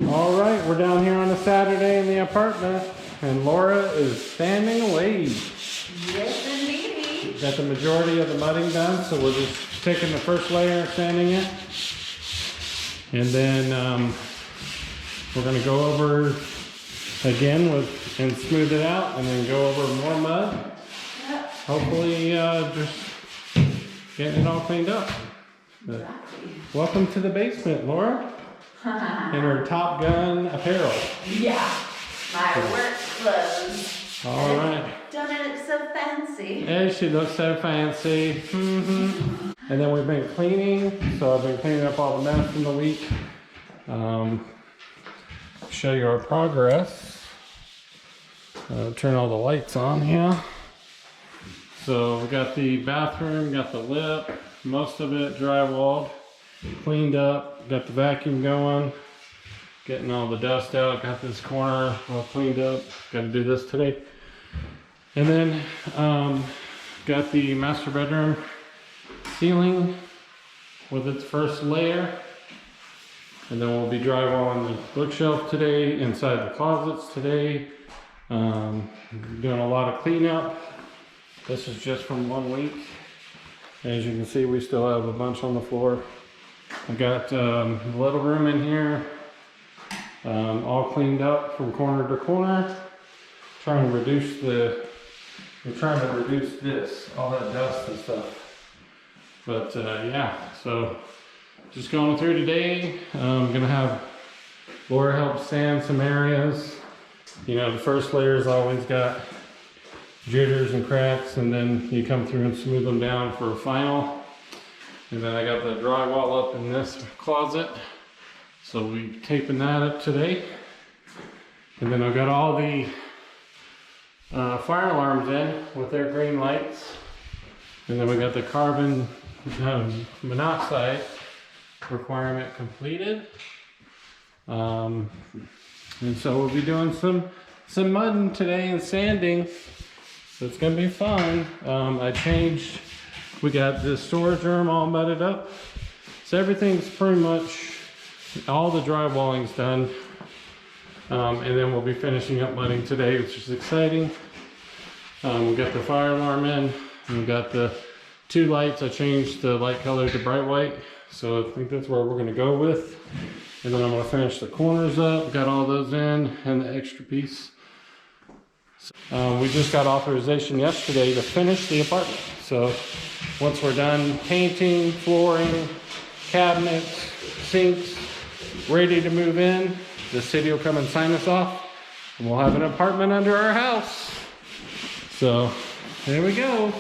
All right, we're down here on a Saturday in the apartment, and Laura is sanding away. Yes, indeed. Got the majority of the mudding done, so we're just taking the first layer and sanding it. And then we're gonna go over again and smooth it out, and then go over more mud. Yep. Hopefully just getting it all cleaned up. But Exactly. welcome to the basement, Laura. In her Top Gun apparel. Yeah, my work clothes. All right. Don't it look so fancy? Hey, she looks so fancy. And then we've been cleaning, so I've been cleaning up all the mess from the week. Show you our progress. Turn all the lights on here. So we got the bathroom, got the lip, most of it drywalled, cleaned up, got the vacuum going, getting all the dust out, got this corner all cleaned up, got to do this today. And then got the master bedroom ceiling with its first layer. And then we'll be drywalling the bookshelf today, inside the closets today. Doing a lot of cleanup. This is just from 1 week. As you can see, we still have a bunch on the floor. I got a little room in here, all cleaned up from corner to corner. We're trying to reduce this, all that dust and stuff. But yeah, so just going through today. I'm gonna have Laura help sand some areas. You know, the first layer's always got jitters and cracks, and then you come through and smooth them down for a final. And then I got the drywall up in this closet, so we're taping that up today. And then I've got all the fire alarms in with their green lights. And then we got the carbon monoxide requirement completed. And so we'll be doing some mudding today and sanding. So it's gonna be fun. We got the storage room all mudded up. So everything's pretty much, all the drywalling's done. And then we'll be finishing up mudding today, which is exciting. We got the fire alarm in, and we got the 2 lights. I changed the light color to bright white. So I think that's where we're gonna go with. And then I'm gonna finish the corners up, got all those in, and the extra piece. We just got authorization yesterday to finish the apartment. So once we're done painting, flooring, cabinets, sinks, ready to move in, the city will come and sign us off, and we'll have an apartment under our house. So there we go.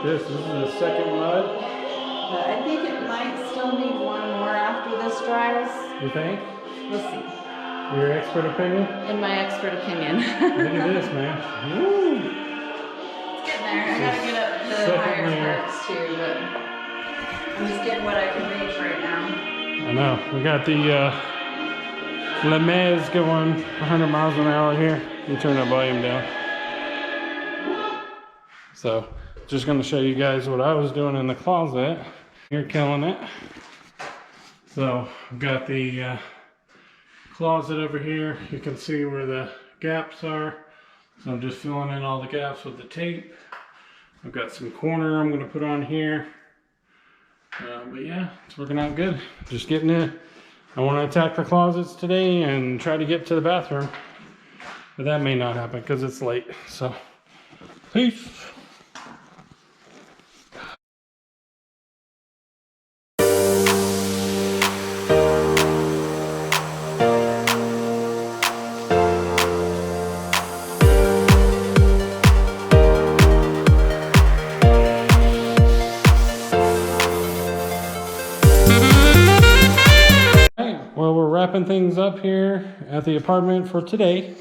at this. This is the second mud. But I think it might still need one more after this dries. You think? We'll see. Your expert opinion? In my expert opinion. Look at this, man. Woo! It's getting there. I gotta get up to Second higher layer. parts too, but I'm just getting what I can reach right now. I know. We got the Lemez going 100 miles an hour here. You turn that volume down. So, just going to show you guys what I was doing in the closet. You're killing it. So, I've got the closet over here. You can see where the gaps are. So I'm just filling in all the gaps with the tape. I've got some corner I'm going to put on here. But yeah, it's working out good. Just getting in. I want to attack the closets today and try to get to the bathroom. But that may not happen because it's late. So, peace. Well, we're wrapping things up here at the apartment for today.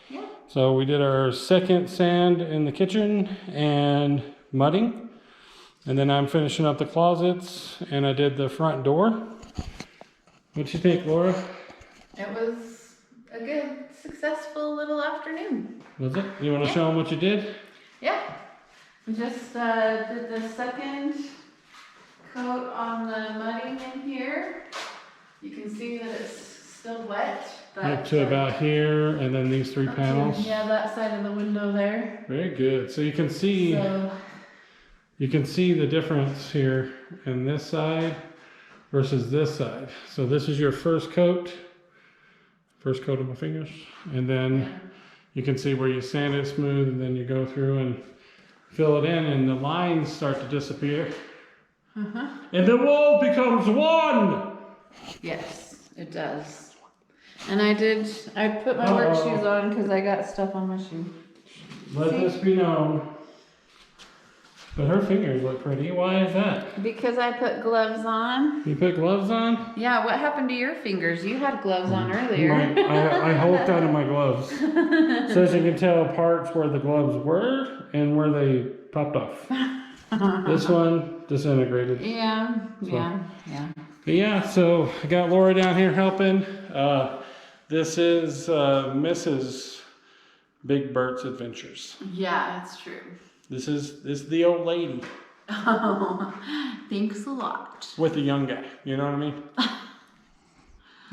Yeah. So we did our second sand in the kitchen and mudding. And then I'm finishing up the closets and I did the front door. What'd you think, Laura? It was a good, successful little afternoon. Was it? You want to show them what you did? Yeah. We just did the second coat on the mudding in here. You can see that it's still wet. But Up to about here, and then these three panels. Yeah, that side of the window there. Very good. So you can see the difference here in this side versus this side. So this is your first coat of my fingers, and then you can see where you sand it smooth, and then you go through and fill it in, and the lines start to disappear, and the wall becomes one. Yes, it does. And I put my work shoes on because I got stuff on my shoe. Let this be known. But her fingers look pretty. Why is that? Because I put gloves on. You put gloves on? Yeah, what happened to your fingers? You had gloves on earlier. I hulked out of my gloves. So as you can tell parts where the gloves were and where they popped off. This one disintegrated. Yeah. But yeah, so I got Laura down here helping. This is Mrs. Big Bert's Adventures. Yeah, it's true. This is the old lady. Oh, thanks a lot. With a young guy, you know what I mean?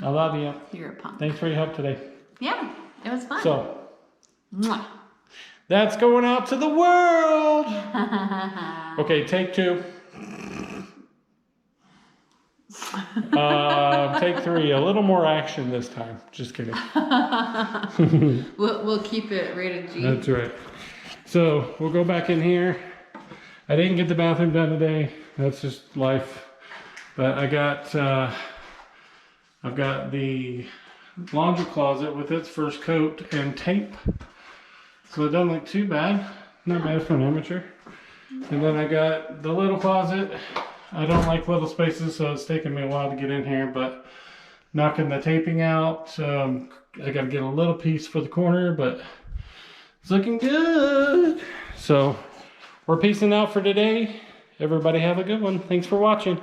I love you. You're a punk. Thanks for your help today. Yeah, it was fun. So, Mwah. that's going out to the world. Okay, take 2. Take 3. A little more action this time. Just kidding. We'll keep it rated G. That's right. So we'll go back in here. I didn't get the bathroom done today. That's just life. But I've got the laundry closet with its first coat and tape. So it doesn't look too bad. Not bad for an amateur. And then I got the little closet. I don't like little spaces, so it's taken me a while to get in here, but knocking the taping out. I gotta get a little piece for the corner, but it's looking good. So we're peacing out for today. Everybody have a good one. Thanks for watching.